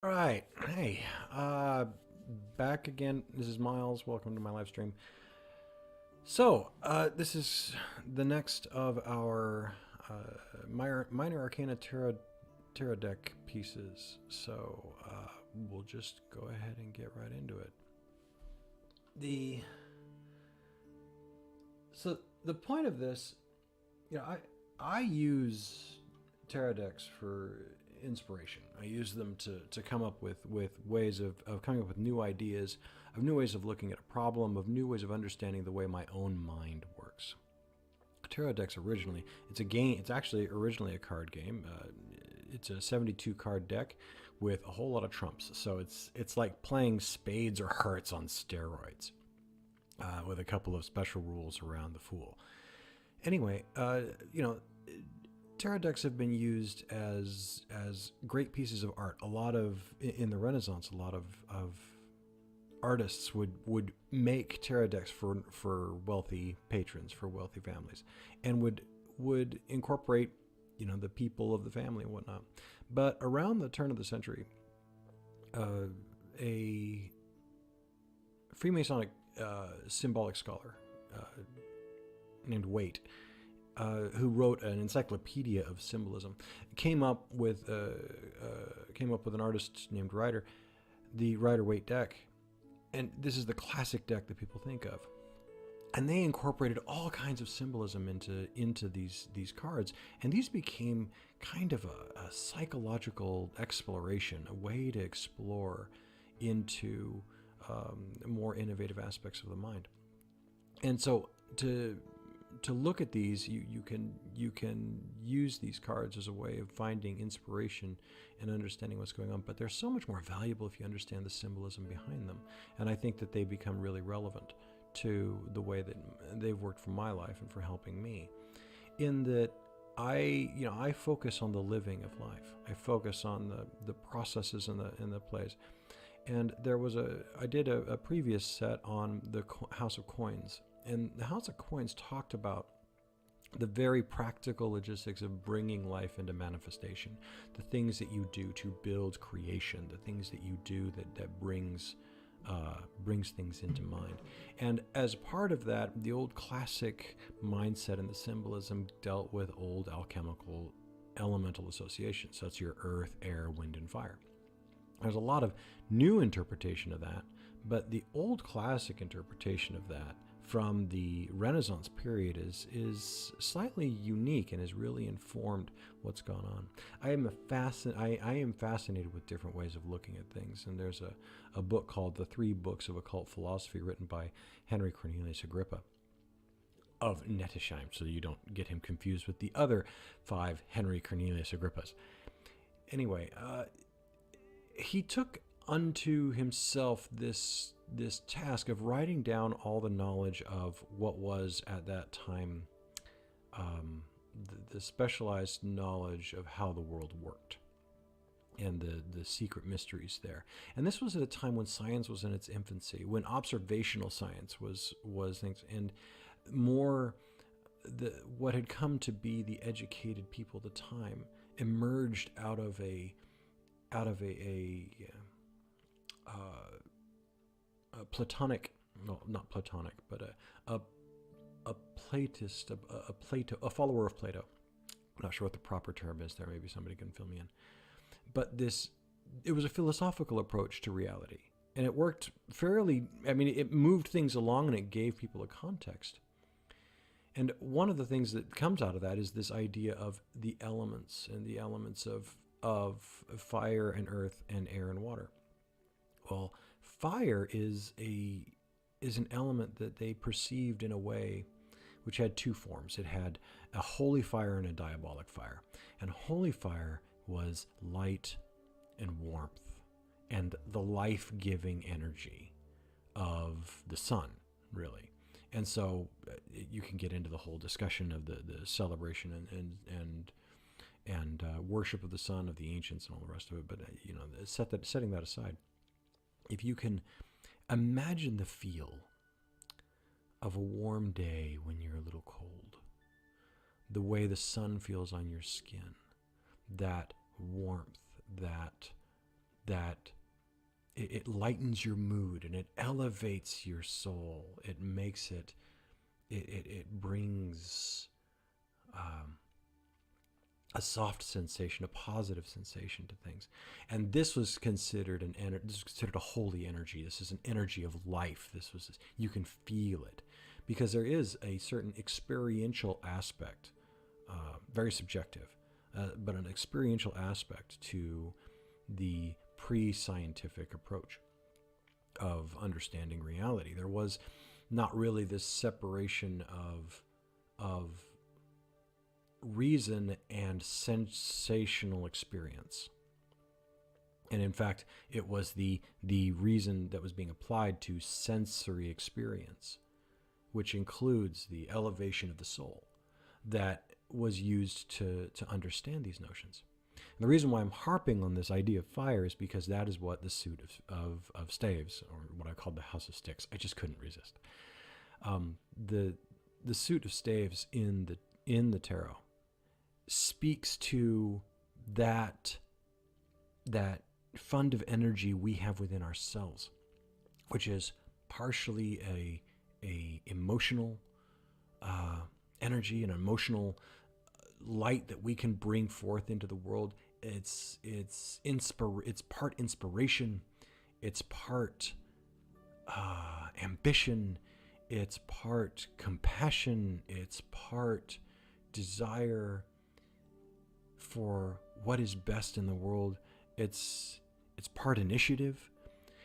All right. Hey, back again. This is Miles. Welcome to my live stream. This is the next of our minor arcana tarot deck pieces. We'll just go ahead and get right into it. The the point of this, I use tarot decks for inspiration. I use them to come up with ways of coming up with new ideas, of new ways of looking at a problem, of new ways of understanding the way my own mind works. Tarot decks originally, it's a game. It's actually originally a card game. It's a 72 card deck with a whole lot of trumps. So it's like playing spades or hearts on steroids, with a couple of special rules around the fool. Anyway, tarot decks have been used as great pieces of art. A lot of in the Renaissance, a lot of artists would make tarot decks for wealthy patrons, for wealthy families, and would incorporate the people of the family and whatnot. But around the turn of the century, a Freemasonic symbolic scholar named Waite, who wrote an encyclopedia of symbolism, came up with an artist named Rider, the Rider-Waite deck, and this is the classic deck that people think of. And they incorporated all kinds of symbolism into these cards, and these became kind of a psychological exploration, a way to explore into more innovative aspects of the mind. And so to look at these, you can use these cards as a way of finding inspiration and understanding what's going on. But they're so much more valuable if you understand the symbolism behind them. And I think that they become really relevant to the way that they've worked for my life and for helping me. In that I focus on the living of life. I focus on the processes and the plays. And I did a previous set on the House of Coins, and the House of Coins talked about the very practical logistics of bringing life into manifestation, the things that you do to build creation, the things that you do that brings things into mind. And as part of that, the old classic mindset and the symbolism dealt with old alchemical elemental associations. So that's your earth, air, wind, and fire. There's a lot of new interpretation of that, but the old classic interpretation of that from the Renaissance period is slightly unique and has really informed what's gone on. I am fascinated with different ways of looking at things, and there's a book called The Three Books of Occult Philosophy, written by Henry Cornelius Agrippa of Nettesheim, so you don't get him confused with the other five Henry Cornelius Agrippas. Anyway, he took unto himself this task of writing down all the knowledge of what was at that time, the specialized knowledge of how the world worked and the secret mysteries there. And this was at a time when science was in its infancy, when observational science was things, and more what had come to be the educated people at the time emerged out of a Platonic, well, not Platonic, but a Platist, a follower of Plato. I'm not sure what the proper term is there. Maybe somebody can fill me in. But it was a philosophical approach to reality, and it worked fairly. I mean, it moved things along, and it gave people a context. And one of the things that comes out of that is this idea of the elements, and the elements of fire and earth and air and water. Well, fire is an element that they perceived in a way which had two forms. It had a holy fire and a diabolic fire. And holy fire was light and warmth and the life-giving energy of the sun, really. And so you can get into the whole discussion of the celebration and worship of the sun of the ancients and all the rest of it. But setting that aside, if you can imagine the feel of a warm day when you're a little cold, the way the sun feels on your skin, that warmth, that it lightens your mood and it elevates your soul. It makes it brings a soft sensation, a positive sensation to things. And this was considered a holy energy. This is an energy of life. You can feel it, because there is a certain experiential aspect, very subjective, but an experiential aspect to the pre-scientific approach of understanding reality. There was not really this separation of reason and sensational experience. And in fact, it was the reason that was being applied to sensory experience, which includes the elevation of the soul, that was used to understand these notions. And the reason why I'm harping on this idea of fire is because that is what the suit of staves, or what I called the house of sticks, I just couldn't resist. The suit of staves in the tarot speaks to that fund of energy we have within ourselves, which is partially a emotional energy, an emotional light that we can bring forth into the world. It's part inspiration, it's part ambition, it's part compassion, it's part desire for what is best in the world. It's part initiative,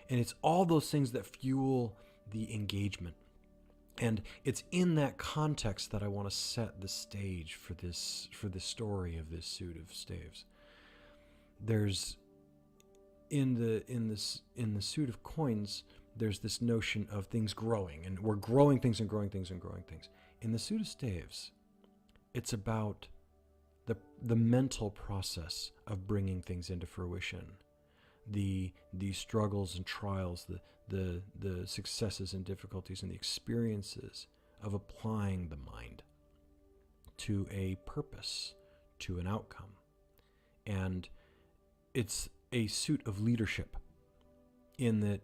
and it's all those things that fuel the engagement. And it's in that context that I want to set the stage for this story of this suit of staves. There's in the suit of coins, there's this notion of things growing, and we're growing things and growing things and growing things. In the suit of staves, it's about the mental process of bringing things into fruition, the struggles and trials, the successes and difficulties, and the experiences of applying the mind to a purpose, to an outcome. And it's a suit of leadership, in that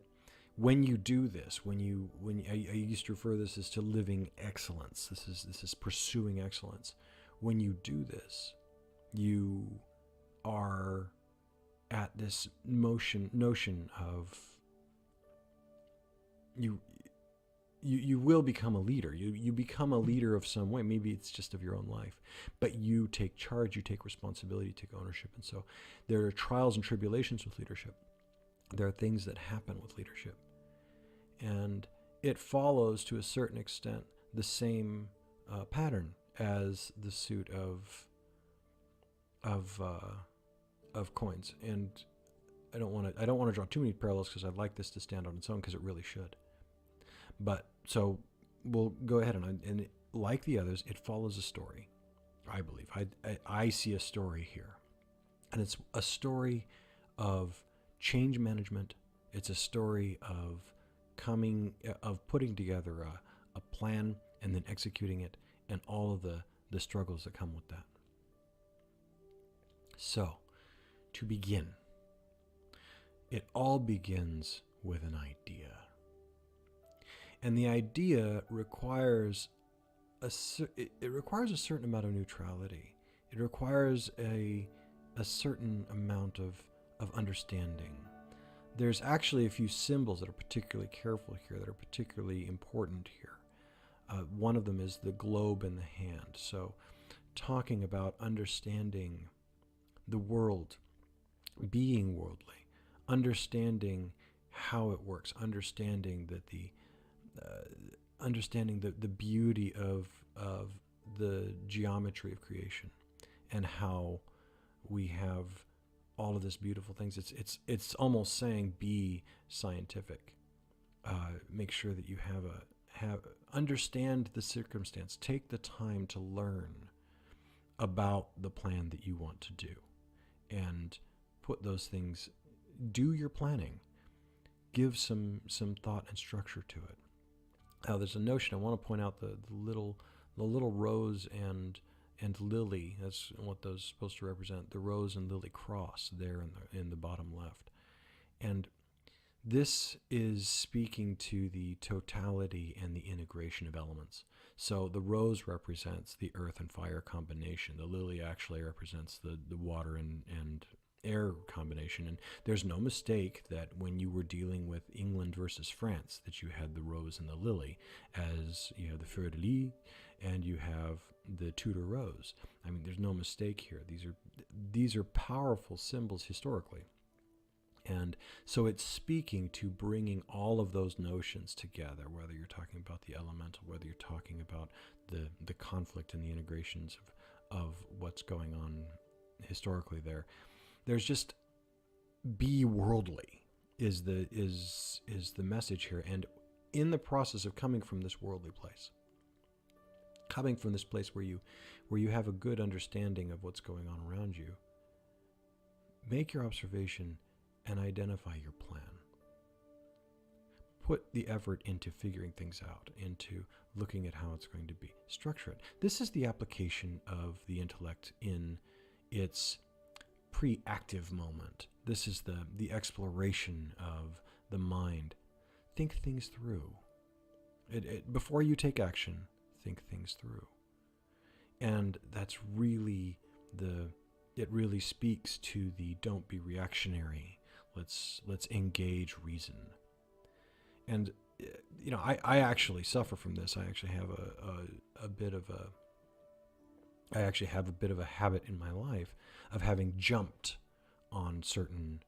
when you do this, I used to refer this as to living excellence. This is pursuing excellence. When you do this, you are at this notion of you will become a leader. You become a leader of some way. Maybe it's just of your own life, but you take charge, you take responsibility, you take ownership. And so there are trials and tribulations with leadership. There are things that happen with leadership, and it follows to a certain extent the same pattern as the suit of coins. And I don't want to draw too many parallels, because I'd like this to stand on its own, because it really should. But so we'll go ahead and like the others, it follows a story. I believe I see a story here, and it's a story of change management. It's a story of putting together a plan and then executing it, and all of the struggles that come with that. So, to begin, it all begins with an idea. And the idea requires a certain amount of neutrality. It requires a certain amount of understanding. There's actually a few symbols that are particularly careful here, that are particularly important here. One of them is the globe in the hand. So, talking about understanding the world, being worldly, understanding how it works, understanding that the beauty of the geometry of creation, and how we have all of this beautiful things. It's almost saying, be scientific. Make sure that you understand the circumstance. Take the time to learn about the plan that you want to do, and put those things. Do your planning. Give some thought and structure to it. Now, there's a notion. I want to point out the little rose and lily. That's what those are supposed to represent. The rose and lily cross there in the bottom left. And this is speaking to the totality and the integration of elements. So the rose represents the earth and fire combination. The lily actually represents the water and air combination. And there's no mistake that when you were dealing with England versus France, that you had the rose and the lily, as you have the fleur de lis and you have the Tudor rose. I mean, there's no mistake here. These are powerful symbols historically. And so it's speaking to bringing all of those notions together, whether you're talking about the elemental, whether you're talking about the conflict and the integrations of what's going on historically there. There's just be worldly is the message here. And in the process of coming from this worldly place, coming from this place where you have a good understanding of what's going on around you, make your observation and identify your plan. Put the effort into figuring things out, into looking at how it's going to be. Structure it. This is the application of the intellect in its pre-active moment. This is the exploration of the mind. Think things through. Before you take action, think things through. And that's really it really speaks to the don't be reactionary. Let's engage reason. And I actually suffer from this. I actually have a bit of a habit in my life of having jumped on certain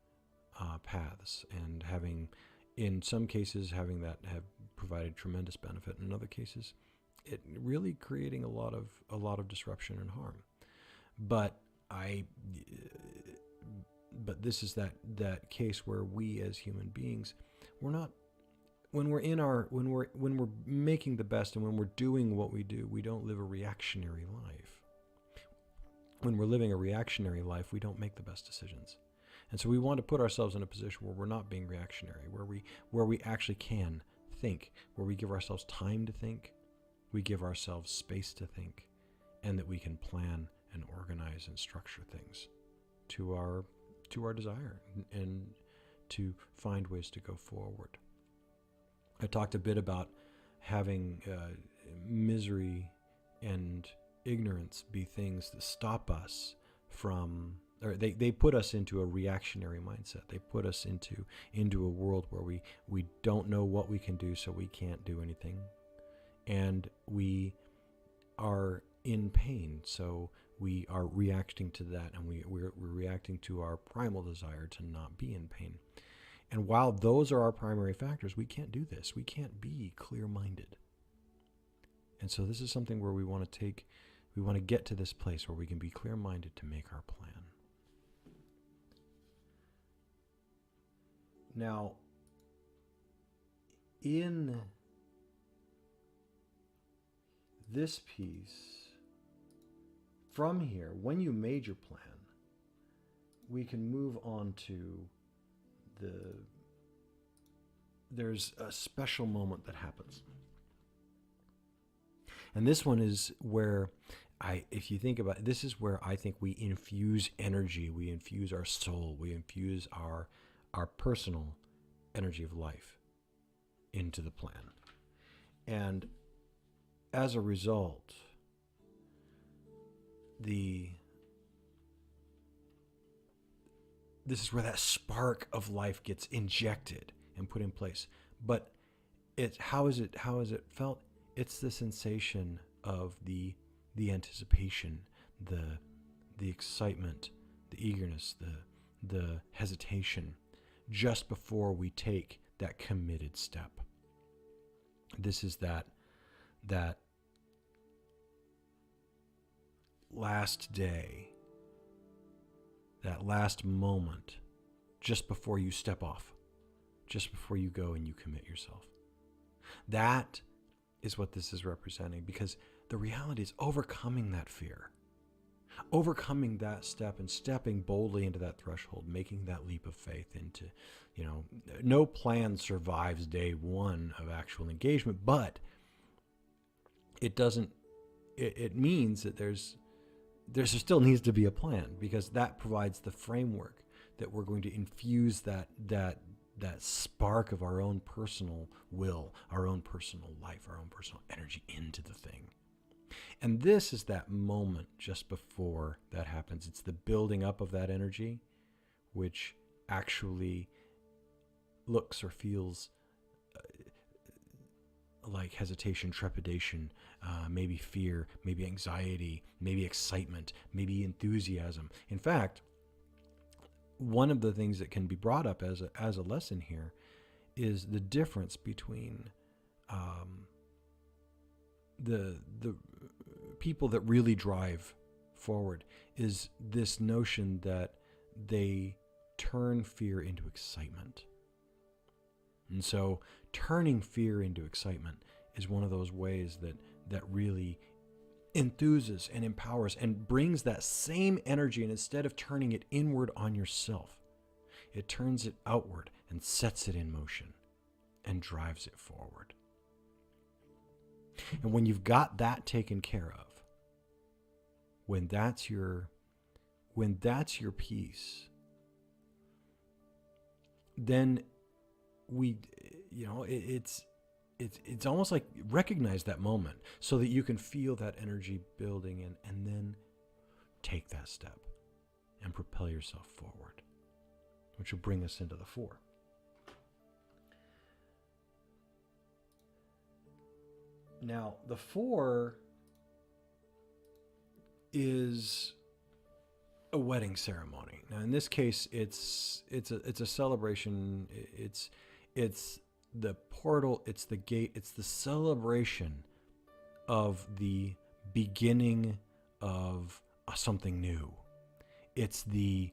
paths, and having, in some cases, having that have provided tremendous benefit, and in other cases, it really creating a lot of disruption and harm. But this is that case where we as human beings, we're not, when we're making the best and when we're doing what we do, we don't live a reactionary life. When we're living a reactionary life, we don't make the best decisions. And so we want to put ourselves in a position where we're not being reactionary, where we actually can think, where we give ourselves time to think, we give ourselves space to think, and that we can plan and organize and structure things to our desire and to find ways to go forward. I talked a bit about having misery and ignorance be things that stop us from, or they put us into a reactionary mindset. They put us into a world where we don't know what we can do, so we can't do anything. And we are in pain, so we are reacting to that, and we're reacting to our primal desire to not be in pain. And while those are our primary factors, we can't do this. We can't be clear-minded. And so this is something where we want to get to this place where we can be clear-minded to make our plan. Now, in this piece, from here, when you made your plan, we can move on to there's a special moment that happens. And this one is where if you think about it, this is where I think we infuse energy, we infuse our soul, we infuse our personal energy of life into the plan. And as a result, this is where that spark of life gets injected and put in place. But how is it felt? It's the sensation of the anticipation, the excitement, the eagerness, the hesitation, just before we take that committed step. This is that last day, that last moment, just before you step off, just before you go and you commit yourself. That is what this is representing, because the reality is overcoming that fear, overcoming that step and stepping boldly into that threshold, making that leap of faith into, no plan survives day one of actual engagement, but it means that there still needs to be a plan, because that provides the framework that we're going to infuse that spark of our own personal will, our own personal life, our own personal energy into the thing. And this is that moment just before that happens. It's the building up of that energy, which actually looks or feels like hesitation, trepidation, maybe fear, maybe anxiety, maybe excitement, maybe enthusiasm. In fact, one of the things that can be brought up as a lesson here is the difference between the people that really drive forward is this notion that they turn fear into excitement. And so turning fear into excitement is one of those ways that really enthuses and empowers and brings that same energy, and instead of turning it inward on yourself, it turns it outward and sets it in motion and drives it forward. And when you've got that taken care of, when that's your piece, then it's almost like recognize that moment so that you can feel that energy building and then take that step and propel yourself forward, which will bring us into the 4. Now, the 4 is a wedding ceremony. Now, in this case, it's a celebration. It's the portal. It's the gate. It's the celebration of the beginning of something new. It's the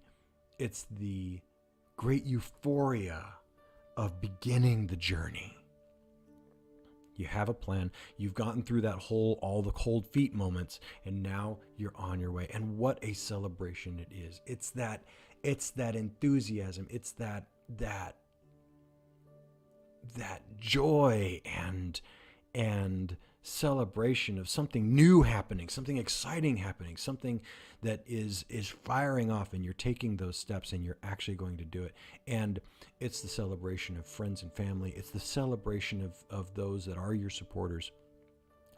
great euphoria of beginning the journey. You have a plan. You've gotten through all the cold feet moments, and now you're on your way. And what a celebration it is. It's that enthusiasm. It's that joy and celebration of something new happening, something exciting happening, something that is firing off, and you're taking those steps and you're actually going to do it. And it's the celebration of friends and family. It's the celebration of those that are your supporters,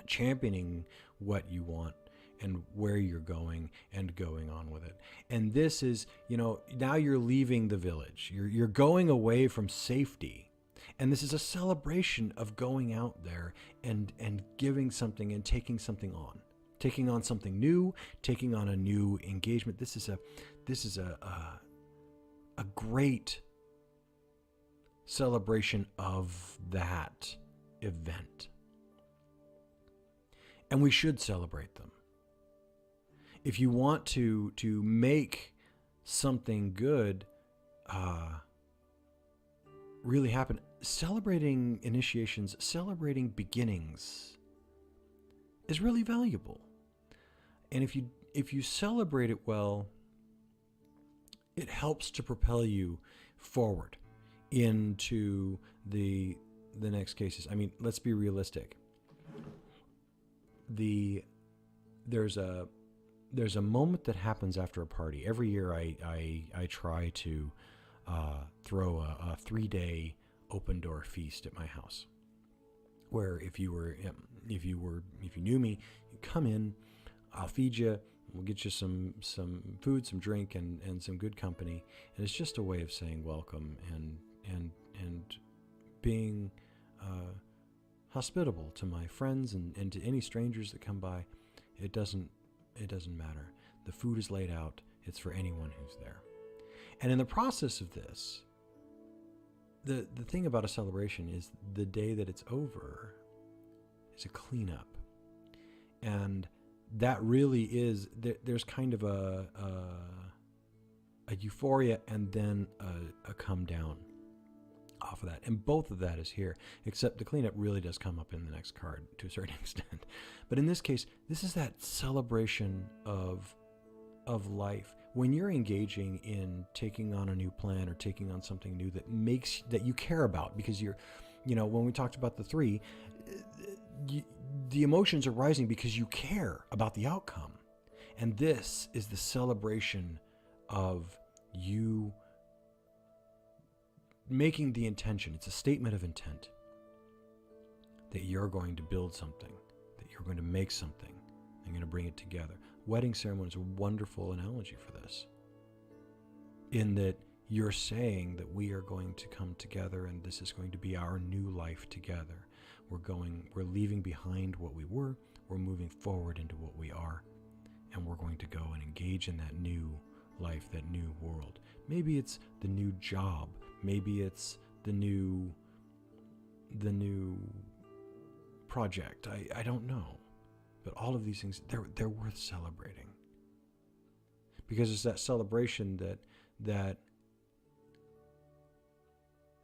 championing what you want and where you're going and going on with it. And this is, now you're leaving the village. You're going away from safety. And this is a celebration of going out there and giving something and taking something on. Taking on something new, taking on a new engagement. This is a great celebration of that event. And we should celebrate them. If you want to make something good really happen, celebrating initiations, celebrating beginnings is really valuable. And if you celebrate it well, it helps to propel you forward into the next cases. I mean, let's be realistic. There's a moment that happens after a party. Every year I try to throw a 3-day open door feast at my house, where if you knew me, you come in, I'll feed you, we'll get you some food, some drink, and some good company. And it's just a way of saying welcome and being hospitable to my friends and to any strangers that come by. It doesn't matter. The food is laid out. It's for anyone who's there. And in the process of this, the thing about a celebration is the day that it's over is a cleanup. And that really is, there's kind of a euphoria and then a come down off of that. And both of that is here, except the cleanup really does come up in the next card to a certain extent. But in this case, this is that celebration of life. When you're engaging in taking on a new plan or taking on something new that you care about, because when we talked about the 3, the emotions are rising because you care about the outcome. And this is the celebration of you making the intention. It's a statement of intent that you're going to build something, that you're going to make something, and you're going to bring it together. Wedding ceremony is a wonderful analogy for this, in that you're saying that we are going to come together and this is going to be our new life together. We're leaving behind what we were, we're moving forward into what we are, and we're going to go and engage in that new life, that new world. Maybe it's the new job, maybe it's the new project. I don't know. But all of these things, they're worth celebrating. Because it's that celebration that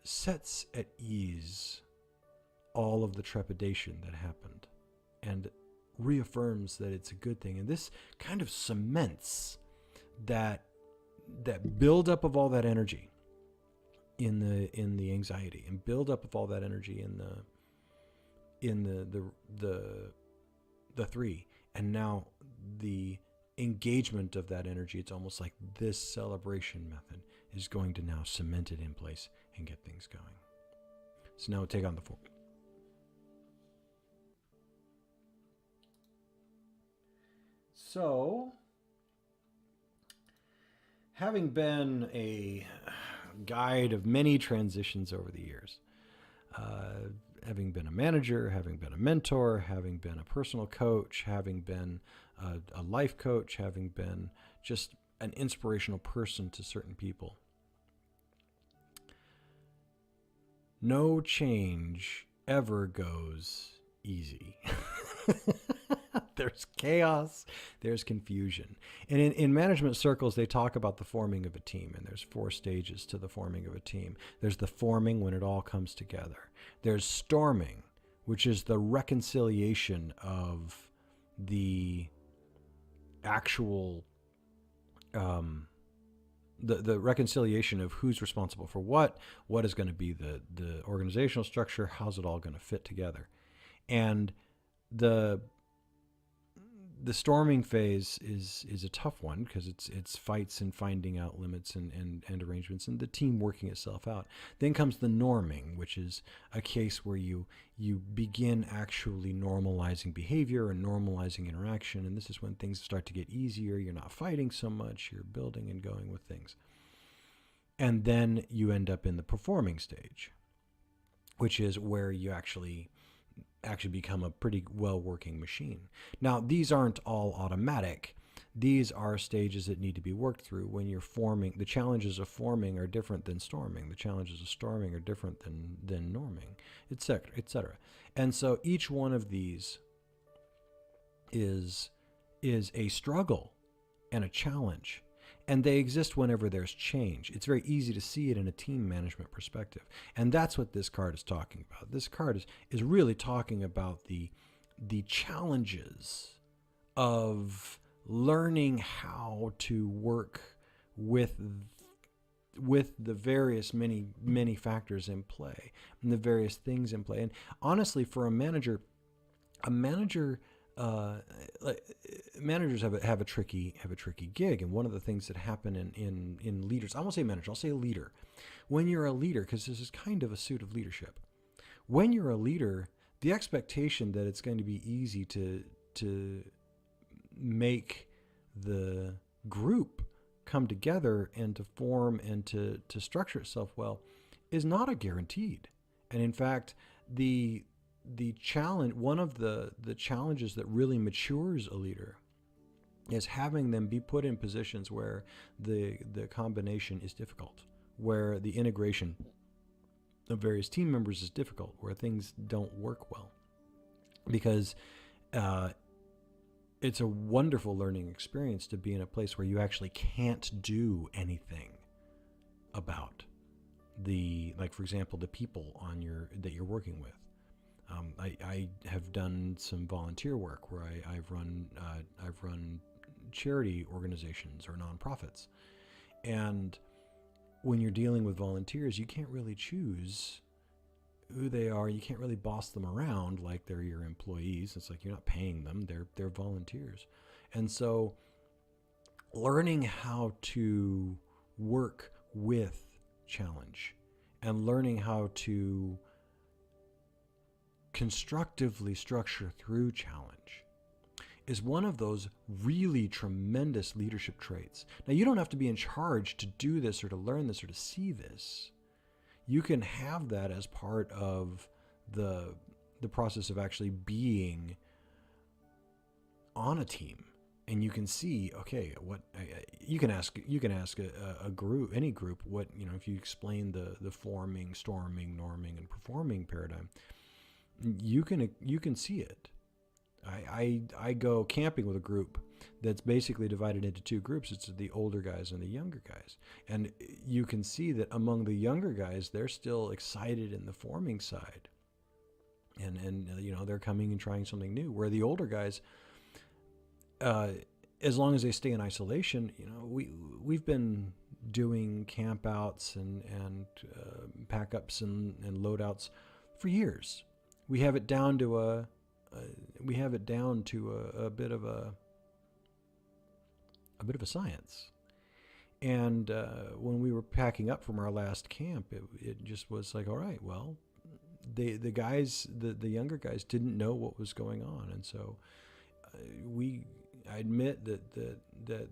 sets at ease all of the trepidation that happened and reaffirms that it's a good thing. And this kind of cements that buildup of all that energy in the anxiety, and build up of all that energy in the three, and now the engagement of that energy. It's almost like this celebration method is going to now cement it in place and get things going. So now we'll take on the four. So, having been a guide of many transitions over the years, having been a manager, having been a mentor, having been a personal coach, having been a life coach, having been just an inspirational person to certain people, no change ever goes easy. There's chaos, there's confusion. And in management circles, they talk about the forming of a team, and there's 4 stages to the forming of a team. There's the forming, when it all comes together. There's storming, which is the reconciliation of the actual, the reconciliation of who's responsible for what is going to be the organizational structure, how's it all going to fit together. And the storming phase is a tough one, because it's fights and finding out limits and arrangements and the team working itself out. Then comes the norming, which is a case where you begin actually normalizing behavior and normalizing interaction. And this is when things start to get easier. You're not fighting so much. You're building and going with things. And then you end up in the performing stage, which is where you actually become a pretty well-working machine. Now, these aren't all automatic. These are stages that need to be worked through. When you're forming, the challenges of forming are different than storming. The challenges of storming are different than norming, etc., etc. And so each one of these is a struggle and a challenge. And they exist whenever there's change. It's very easy to see it in a team management perspective. And that's what this card is talking about. This card is really talking about the challenges of learning how to work with the various many factors in play and the various things in play. And honestly, for a manager, managers have a tricky gig. And one of the things that happen in leaders, I won't say manager, I'll say leader. When you're a leader, because this is kind of a suit of leadership, when you're a leader, the expectation that it's going to be easy to make the group come together and to form and to structure itself well is not a guaranteed. And in fact, the challenge, one of the challenges that really matures a leader is having them be put in positions where the combination is difficult, where the integration of various team members is difficult, where things don't work well. Because it's a wonderful learning experience to be in a place where you actually can't do anything about for example, the people that you're working with. I have done some volunteer work where I've run charity organizations or nonprofits, and when you're dealing with volunteers, you can't really choose who they are. You can't really boss them around like they're your employees. It's like you're not paying them; they're volunteers, and so learning how to work with challenge and learning how to constructively structure through challenge is one of those really tremendous leadership traits. Now, you don't have to be in charge to do this or to learn this or to see this. You can have that as part of the process of actually being on a team. And you can see, okay, what you can ask a group, any group, what, if you explain the forming, storming, norming, and performing paradigm, you can see it. I go camping with a group that's basically divided into two groups. It's the older guys and the younger guys. And you can see that among the younger guys, they're still excited in the forming side. And they're coming and trying something new. Where the older guys, as long as they stay in isolation, we've been doing camp outs and pack ups and load outs for years. We have it down to a bit of a science. And when we were packing up from our last camp, it just was like, all right, well, the younger guys didn't know what was going on, and so I admit that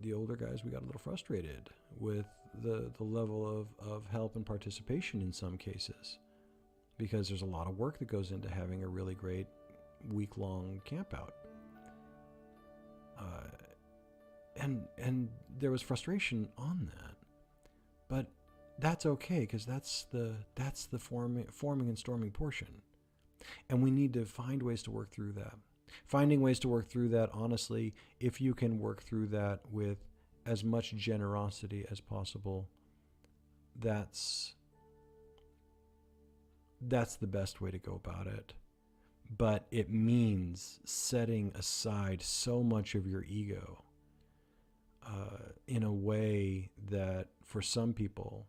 the older guys, we got a little frustrated with the level of help and participation in some cases, because there's a lot of work that goes into having a really great week-long camp out. And there was frustration on that, but that's okay, because that's the forming and storming portion, and we need to find ways to work through that. Finding ways to work through that, honestly, if you can work through that with as much generosity as possible, that's the best way to go about it. But it means setting aside so much of your ego in a way that for some people,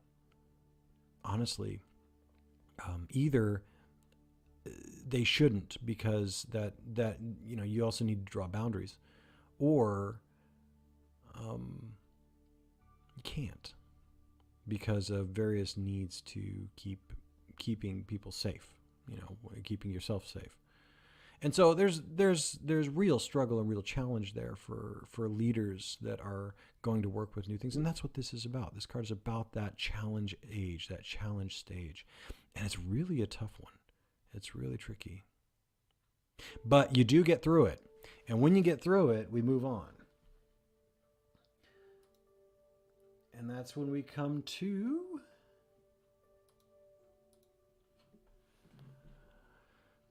honestly, either they shouldn't, because that you also need to draw boundaries, or you can't, because of various needs to keeping people safe, keeping yourself safe. And so there's real struggle and real challenge there for leaders that are going to work with new things. And that's what this is about. This card is about that challenge age, that challenge stage. And it's really a tough one. It's really tricky. But you do get through it. And when you get through it, we move on. And that's when we come to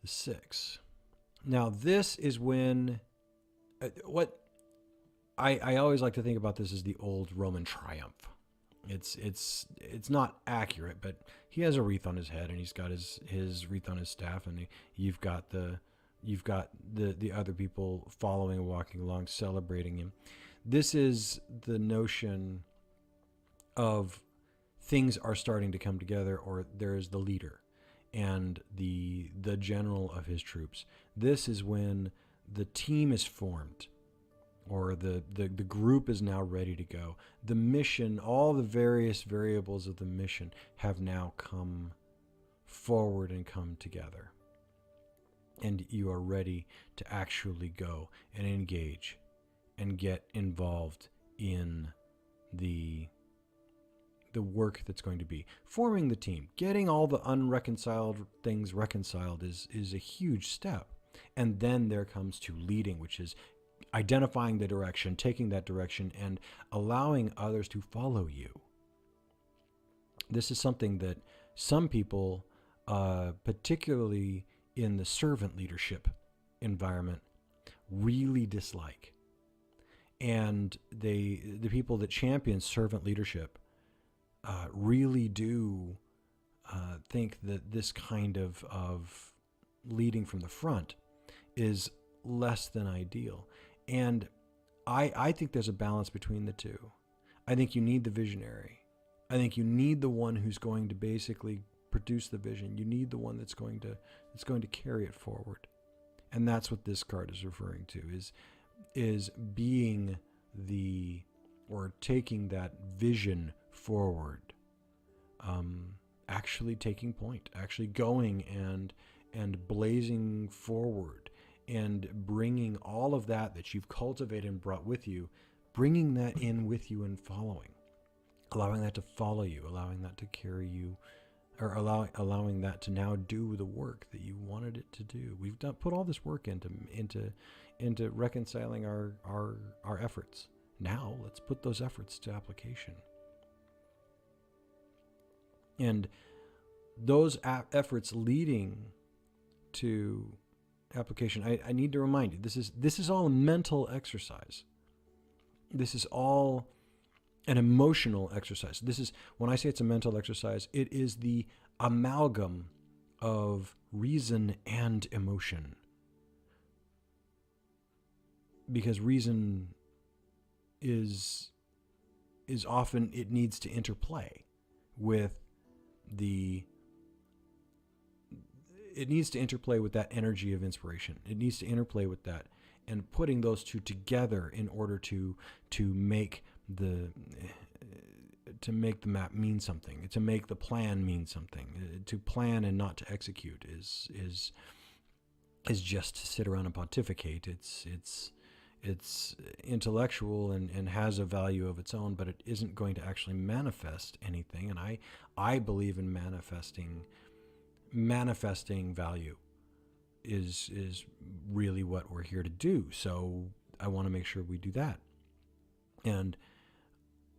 the 6. Now, this is when, what I always like to think about this as the old Roman triumph. It's not accurate, but he has a wreath on his head, and he's got his wreath on his staff, and you've got the other people following and walking along, celebrating him. This is the notion of things are starting to come together, or there's the leader and the general of his troops. This is when the team is formed, or the group is now ready to go. The mission, all the various variables of the mission have now come forward and come together. And you are ready to actually go and engage and get involved in the work that's going to be forming the team. Getting all the unreconciled things reconciled is a huge step. And then there comes to leading, which is identifying the direction, taking that direction, and allowing others to follow you. This is something that some people, particularly in the servant leadership environment, really dislike. And the people that champion servant leadership really do think that this kind of leading from the front is less than ideal. And I think there's a balance between the two. I think you need the visionary. I think you need the one who's going to basically produce the vision. You need the one that's going to carry it forward. And that's what this card is referring to, is being or taking that vision forward. actually taking point, actually going and blazing forward and bringing all of that you've cultivated and brought with you, bringing that in with you and following, allowing that to follow you, allowing that to carry you, or allowing that to now do the work that you wanted it to do. We've put all this work into reconciling our efforts. Now let's put those efforts to application. And those efforts leading to application, I need to remind you, this is all a mental exercise. This is all an emotional exercise. This is, when I say it's a mental exercise, it is the amalgam of reason and emotion. Because reason is often, it needs to interplay with that energy of inspiration. It needs to interplay with that, and putting those two together in order to make the map mean something, to make the plan mean something. To plan and not to execute is just to sit around and pontificate. It's intellectual and has a value of its own, but it isn't going to actually manifest anything. And I believe in manifesting value is really what we're here to do. So I want to make sure we do that. And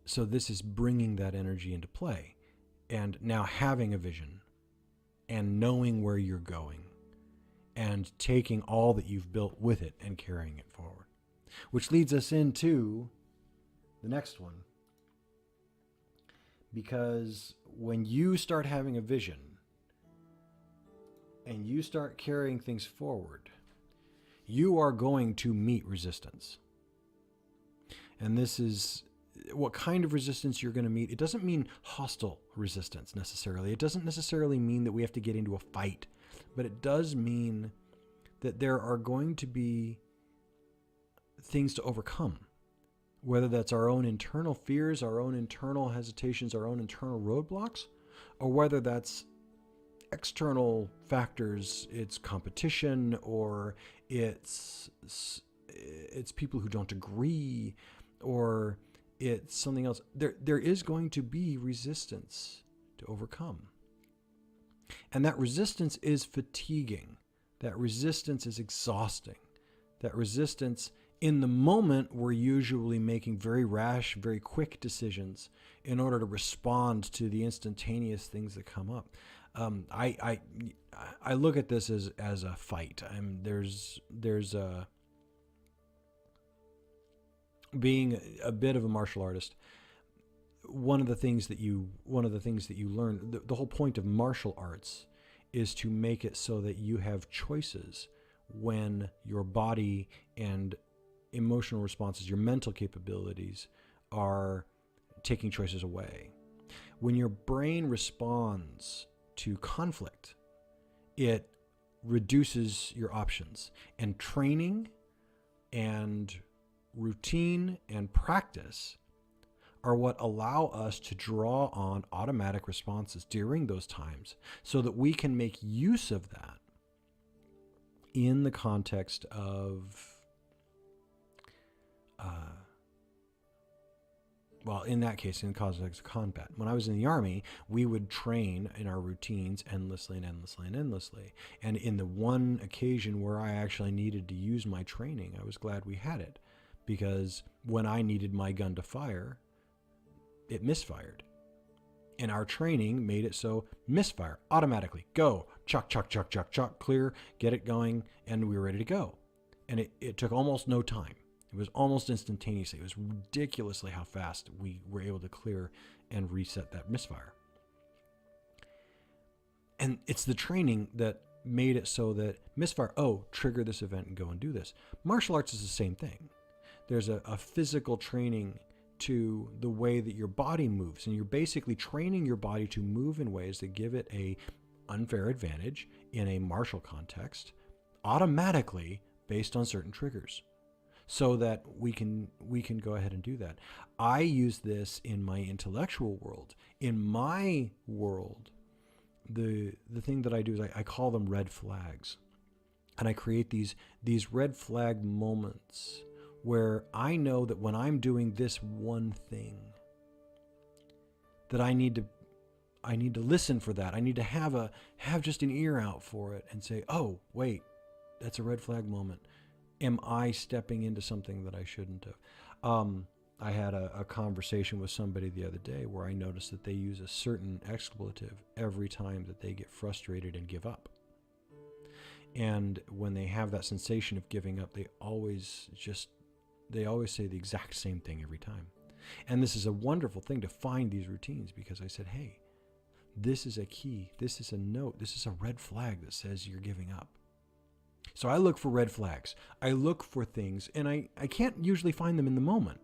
so this is bringing that energy into play, and now having a vision and knowing where you're going and taking all that you've built with it and carrying it forward. Which leads us into the next one. Because when you start having a vision and you start carrying things forward, you are going to meet resistance. And this is what kind of resistance you're going to meet. It doesn't mean hostile resistance necessarily. It doesn't necessarily mean that we have to get into a fight, but it does mean that there are going to be things to overcome, whether that's our own internal fears, our own internal hesitations, our own internal roadblocks, or whether that's external factors. It's competition, or it's people who don't agree, or it's something else. There is going to be resistance to overcome. And that resistance is fatiguing. That resistance is exhausting. That resistance, in the moment, we're usually making very rash, very quick decisions in order to respond to the instantaneous things that come up. I look at this as a fight. There's being a bit of a martial artist. One of the things that you learn, the whole point of martial arts is to make it so that you have choices when your body and emotional responses, your mental capabilities, are taking choices away. When your brain responds to conflict, it reduces your options. And training and routine and practice are what allow us to draw on automatic responses during those times so that we can make use of that in the context of in that case, in the context of combat. When I was in the Army, we would train in our routines endlessly. And in the one occasion where I actually needed to use my training, I was glad we had it, because when I needed my gun to fire, it misfired. And our training made it so misfire, automatically, go, chuck, clear, get it going, and we were ready to go. And it took almost no time. It was almost instantaneously. It was ridiculously how fast we were able to clear and reset that misfire. And it's the training that made it so that misfire, trigger this event and go and do this. Martial arts is the same thing. There's a physical training to the way that your body moves, and you're basically training your body to move in ways that give it a unfair advantage in a martial context automatically based on certain triggers, so that we can go ahead and do that. I use this in my intellectual world. In my world, the thing that I do is I call them red flags. And I create these red flag moments where I know that when I'm doing this one thing, that I need to listen for that. I need to have just an ear out for it and say, oh, wait, that's a red flag moment. Am I stepping into something that I shouldn't have? I had a conversation with somebody the other day where I noticed that they use a certain expletive every time that they get frustrated and give up. And when they have that sensation of giving up, they always say the exact same thing every time. And this is a wonderful thing to find these routines, because I said, hey, this is a key. This is a note. This is a red flag that says you're giving up. So I look for red flags. I look for things, and I can't usually find them in the moment.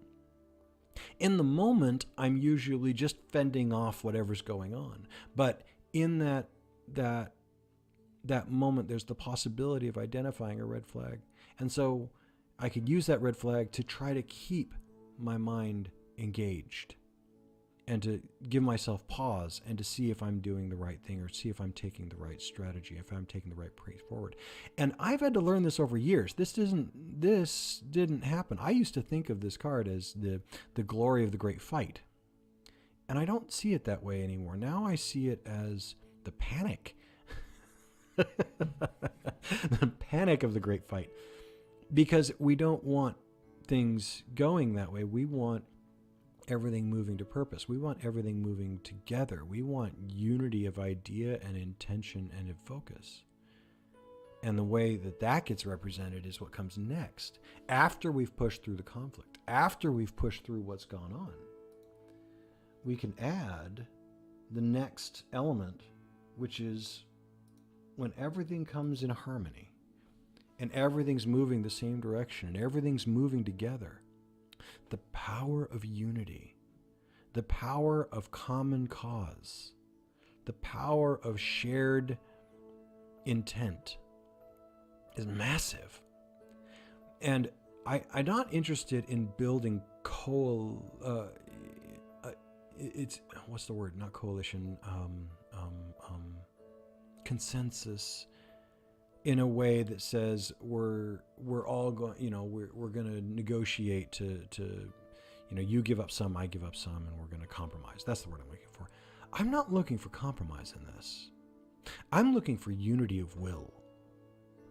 In the moment, I'm usually just fending off whatever's going on. But in that moment, there's the possibility of identifying a red flag. And so I could use that red flag to try to keep my mind engaged and to give myself pause and to see if I'm doing the right thing, or see if I'm taking the right strategy, if I'm taking the right pace forward. And I've had to learn this over years. This didn't happen. I used to think of this card as the glory of the great fight. And I don't see it that way anymore. Now I see it as the panic. The panic of the great fight. Because we don't want things going that way. We want everything moving to purpose. We want everything moving together. We want unity of idea and intention and of focus. And the way that gets represented is what comes next. After we've pushed through the conflict, after we've pushed through what's gone on, we can add the next element, which is when everything comes in harmony and everything's moving the same direction and everything's moving together. The power of unity, the power of common cause, the power of shared intent is massive. And I'm not interested in building it's what's the word? Not coalition. Consensus in a way that says we're all going, we're going to negotiate to you give up some, I give up some, and we're going to compromise. That's the word I'm looking for. I'm not looking for compromise in this. I'm looking for unity of will.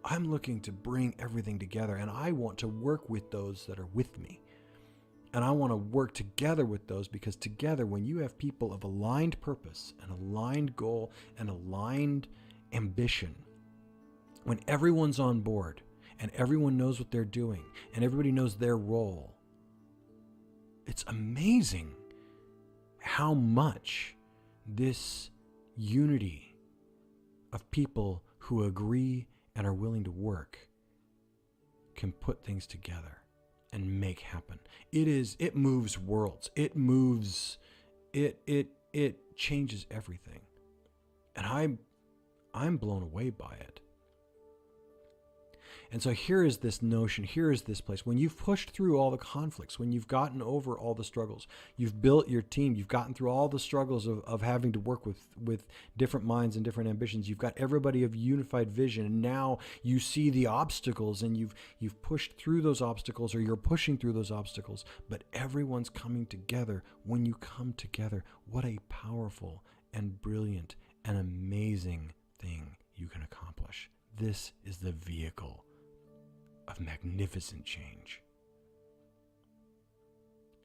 I'm looking to bring everything together, and I want to work with those that are with me. And I want to work together with those, because together, when you have people of aligned purpose, an aligned goal, an aligned ambition, when everyone's on board and everyone knows what they're doing and everybody knows their role, it's amazing how much this unity of people who agree and are willing to work can put things together and make happen. It moves worlds. It changes everything. And I'm blown away by it. And so here is this notion, here is this place. When you've pushed through all the conflicts, when you've gotten over all the struggles, you've built your team, you've gotten through all the struggles of having to work with different minds and different ambitions, you've got everybody of unified vision, and now you see the obstacles, and you've pushed through those obstacles, or you're pushing through those obstacles, but everyone's coming together. When you come together, what a powerful and brilliant and amazing thing you can accomplish. This is the vehicle of magnificent change.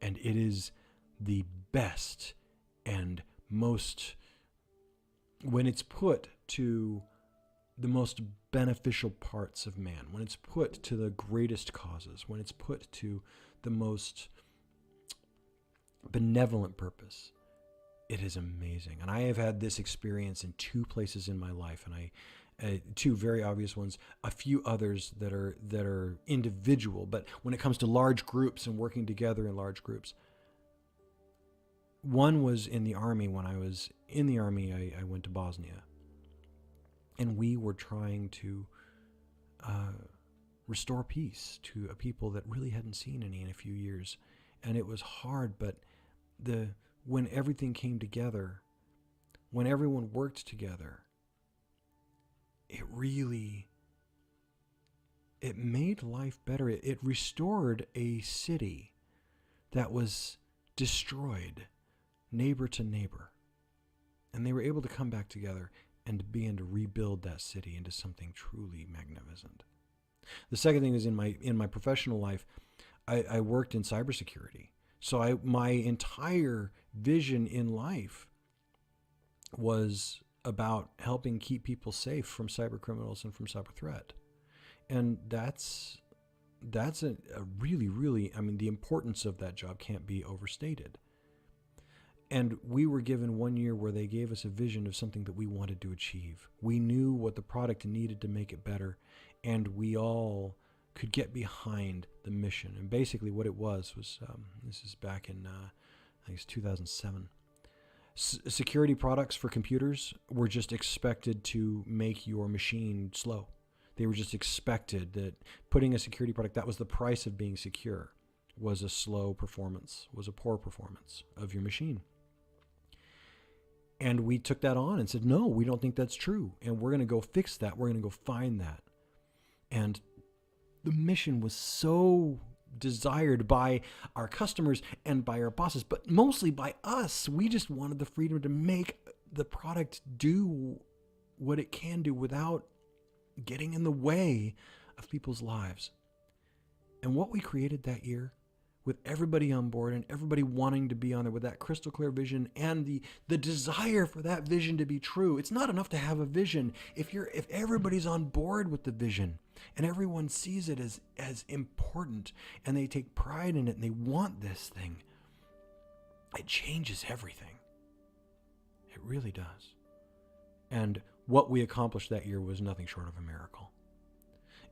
And it is the best and most, when it's put to the most beneficial parts of man, when it's put to the greatest causes, when it's put to the most benevolent purpose, it is amazing. And I have had this experience in two places in my life, and two very obvious ones, a few others that are individual, but when it comes to large groups and working together in large groups. One was in the army. When I was in the army, I went to Bosnia, and we were trying to restore peace to a people that really hadn't seen any in a few years. And it was hard, but when everything came together, when everyone worked together, it made life better. It restored a city that was destroyed, neighbor to neighbor. And they were able to come back together and begin to rebuild that city into something truly magnificent. The second thing is in my professional life, I worked in cybersecurity. So my entire vision in life was about helping keep people safe from cyber criminals and from cyber threat. And that's a really, really, the importance of that job can't be overstated. And we were given 1 year where they gave us a vision of something that we wanted to achieve. We knew what the product needed to make it better, and we all could get behind the mission. And basically what it was this is back in, I think it's 2007. Security products for computers were just expected to make your machine slow. They were just expected that putting a security product, that was the price of being secure, was a slow performance, was a poor performance of your machine. And we took that on and said, no, we don't think that's true. And we're going to go fix that. We're going to go find that. And the mission was so desired by our customers and by our bosses, but mostly by us. We just wanted the freedom to make the product do what it can do without getting in the way of people's lives. And what we created that year, with everybody on board and everybody wanting to be on there with that crystal clear vision and the desire for that vision to be true. It's not enough to have a vision. If everybody's on board with the vision and everyone sees it as important and they take pride in it and they want this thing, it changes everything. It really does. And what we accomplished that year was nothing short of a miracle.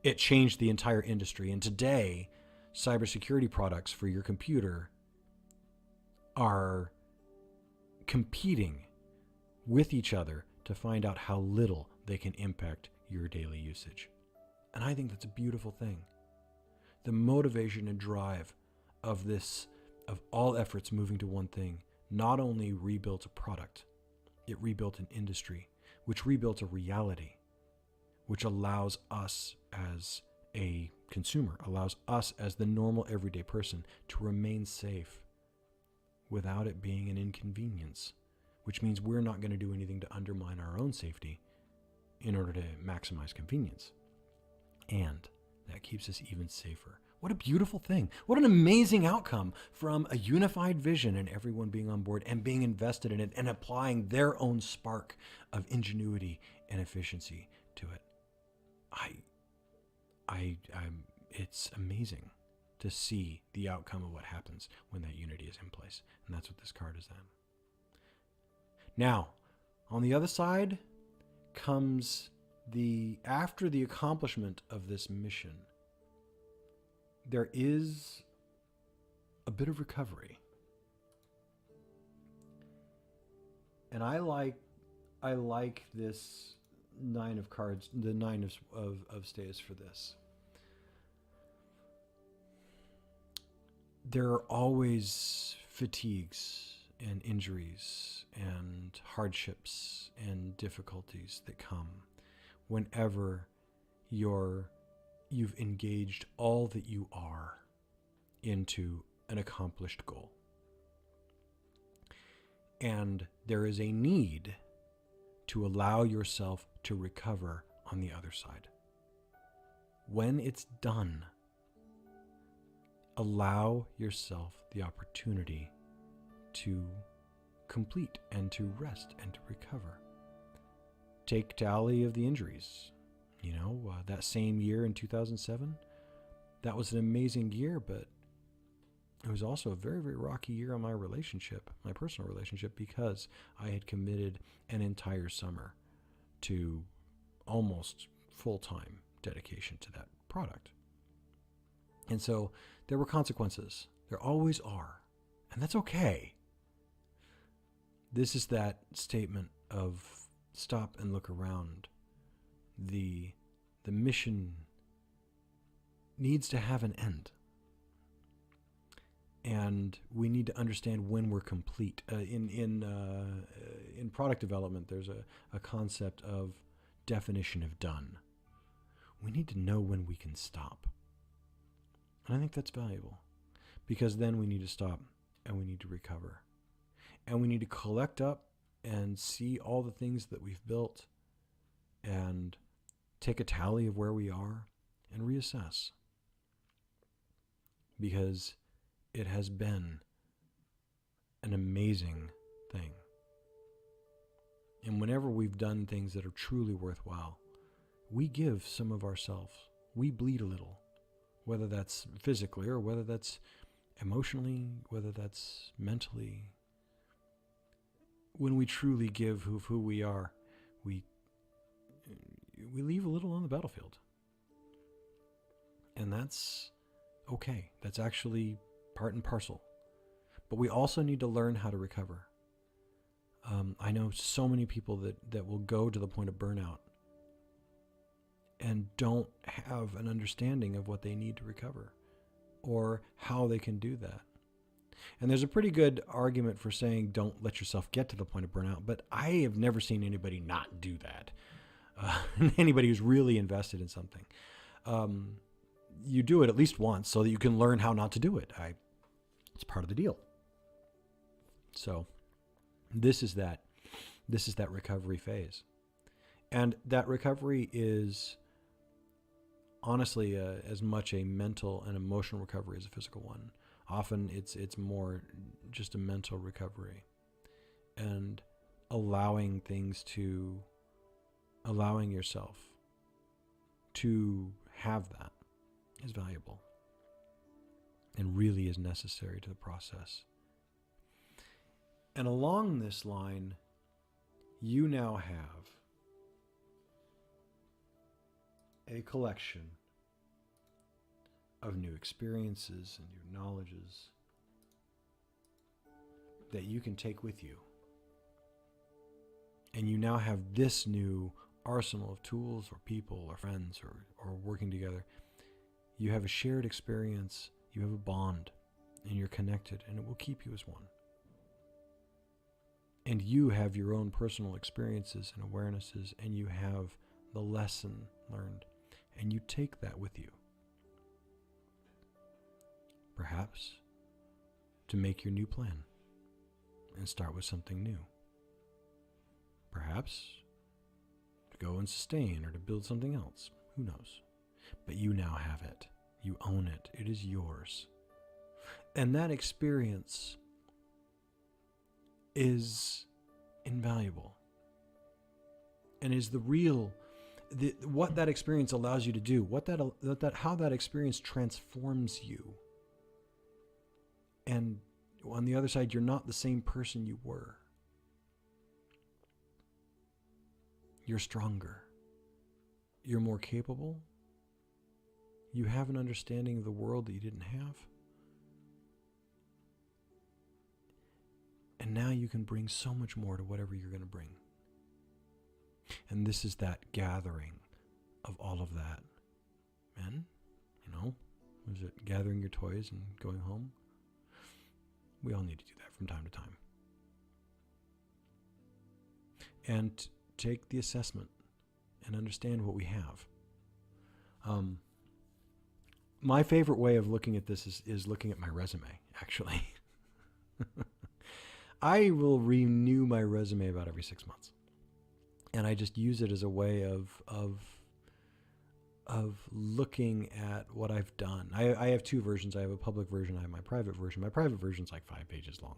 It changed the entire industry. And today, cybersecurity products for your computer are competing with each other to find out how little they can impact your daily usage. And I think that's a beautiful thing. The motivation and drive of all efforts moving to one thing, not only rebuilt a product, it rebuilt an industry, which rebuilt a reality, which allows us as a consumer, allows us as the normal everyday person to remain safe without it being an inconvenience, which means we're not going to do anything to undermine our own safety in order to maximize convenience. And that keeps us even safer. What a beautiful thing. What an amazing outcome from a unified vision and everyone being on board and being invested in it and applying their own spark of ingenuity and efficiency to it. It's amazing to see the outcome of what happens when that unity is in place. And that's what this card is then. Now, on the other side comes after the accomplishment of this mission, there is a bit of recovery. And I like this 9 of cards, the 9 of staves for this. There are always fatigues and injuries and hardships and difficulties that come whenever you've engaged all that you are into an accomplished goal. And there is a need to allow yourself to recover on the other side. When it's done, allow yourself the opportunity to complete and to rest and to recover. Take tally of the injuries. That same year in 2007, that was an amazing year, but it was also a very, very rocky year on my personal relationship, because I had committed an entire summer to almost full-time dedication to that product. And so there were consequences. There always are. And that's okay. This is that statement of stop and look around. The mission needs to have an end. And we need to understand when we're complete. In product development, there's a concept of definition of done. We need to know when we can stop. And I think that's valuable, because then we need to stop and we need to recover. And we need to collect up and see all the things that we've built and take a tally of where we are and reassess. Because it has been an amazing thing. And whenever we've done things that are truly worthwhile, we give some of ourselves. We bleed a little, whether that's physically or whether that's emotionally, whether that's mentally. When we truly give of who we are, we leave a little on the battlefield. And that's okay. That's actually part and parcel. But we also need to learn how to recover. I know so many people that will go to the point of burnout and don't have an understanding of what they need to recover or how they can do that. And there's a pretty good argument for saying don't let yourself get to the point of burnout, but I have never seen anybody not do that. Anybody who's really invested in something. You do it at least once so that you can learn how not to do it. It's part of the deal. So this is that recovery phase. And that recovery is honestly as much a mental and emotional recovery as a physical one. Often it's more just a mental recovery, and allowing yourself to have that is valuable and really is necessary to the process. And along this line, you now have a collection of new experiences and new knowledges that you can take with you. And you now have this new arsenal of tools or people or friends or working together. You have a shared experience, you have a bond, and you're connected, and it will keep you as one. And you have your own personal experiences and awarenesses, and you have the lesson learned, and you take that with you. Perhaps to make your new plan and start with something new. Perhaps to go and sustain or to build something else. Who knows? But you now have it. You own it. It is yours. And that experience is invaluable and is the real what that experience allows you to do, how that experience transforms you. And on the other side, you're not the same person you were. You're stronger. You're more capable. You have an understanding of the world that you didn't have. And now you can bring so much more to whatever you're going to bring. And this is that gathering of all of that. Men, was it gathering your toys and going home? We all need to do that from time to time. And take the assessment and understand what we have. My favorite way of looking at this is looking at my resume, actually. I will renew my resume about every 6 months. And I just use it as a way of looking at what I've done. I have two versions. I have a public version. I have my private version. My private version's like 5 pages long.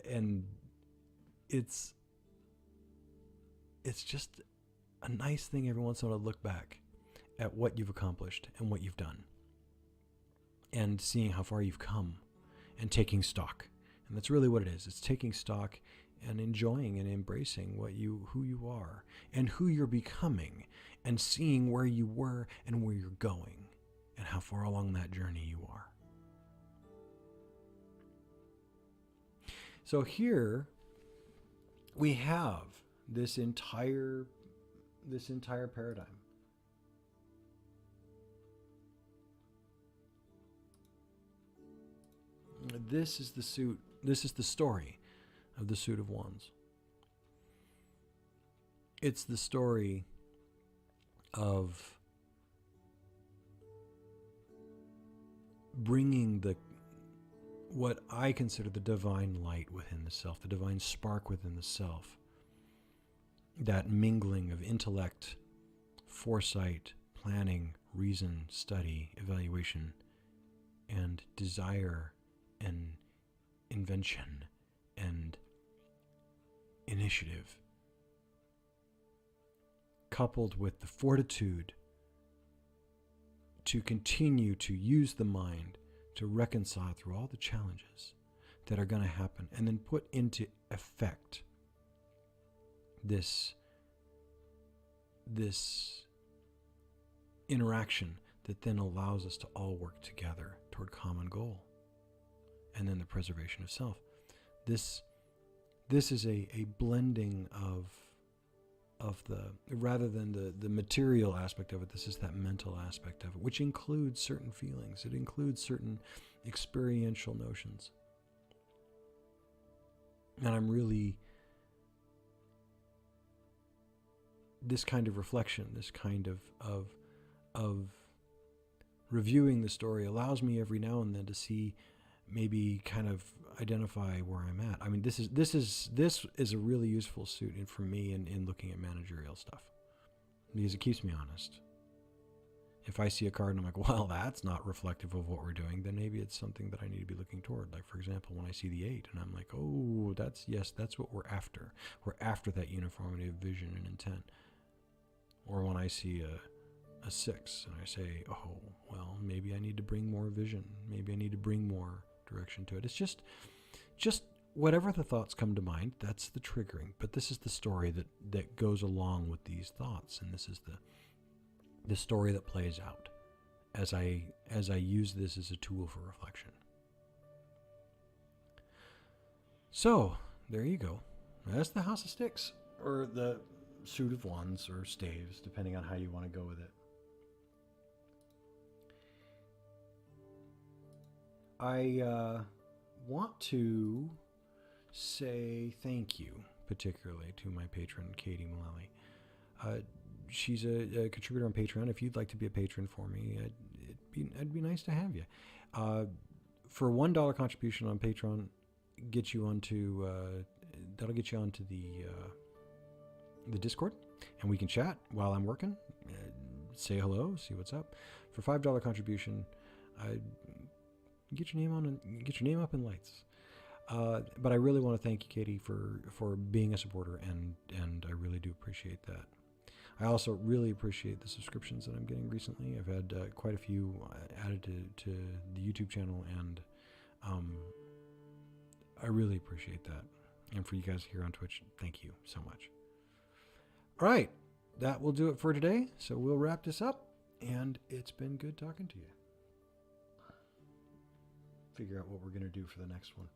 And it's just a nice thing every once in a while to look back at what you've accomplished and what you've done. And seeing how far you've come and taking stock. And that's really what it is. It's taking stock and enjoying and embracing who you are and who you're becoming, and seeing where you were and where you're going and how far along that journey you are. So here we have this entire paradigm. This is the suit. This is the story of the suit of wands. It's the story of bringing what I consider the divine light within the self, the divine spark within the self, that mingling of intellect, foresight, planning, reason, study, evaluation, and desire, and invention, and initiative, coupled with the fortitude to continue to use the mind to reconcile through all the challenges that are going to happen, and then put into effect this interaction that then allows us to all work together toward common goal, and then the preservation of self. This is a blending of the, rather than the material aspect of it, this is that mental aspect of it, which includes certain feelings. It includes certain experiential notions. And I'm really, this kind of reflection, this kind of reviewing the story allows me every now and then to see, maybe kind of identify where I'm at. I mean, this is a really useful suit for me in looking at managerial stuff, because it keeps me honest. If I see a card and I'm like, well, that's not reflective of what we're doing, then maybe it's something that I need to be looking toward. Like, for example, when I see the 8 and I'm like, oh, that's what we're after. We're after that uniformity of vision and intent. Or when I see a 6 and I say, oh, well, maybe I need to bring more vision. Maybe I need to bring more direction to it. It's just whatever the thoughts come to mind, that's the triggering. But this is the story that goes along with these thoughts, and this is the story that plays out as I use this as a tool for reflection. So there you go. That's the House of Sticks, or the suit of wands, or staves, depending on how you want to go with it. I want to say thank you, particularly to my patron, Katie Mullally. She's a contributor on Patreon. If you'd like to be a patron for me, it'd be nice to have you. For $1 contribution on Patreon, get you onto that'll get you onto the Discord, and we can chat while I'm working. Say hello, see what's up. For $5 contribution, get your name up in lights. But I really want to thank you, Katie, for being a supporter, and I really do appreciate that. I also really appreciate the subscriptions that I'm getting recently. I've had quite a few added to the YouTube channel, and I really appreciate that. And for you guys here on Twitch, thank you so much. All right, that will do it for today. So we'll wrap this up, and it's been good talking to you. Figure out what we're going to do for the next one.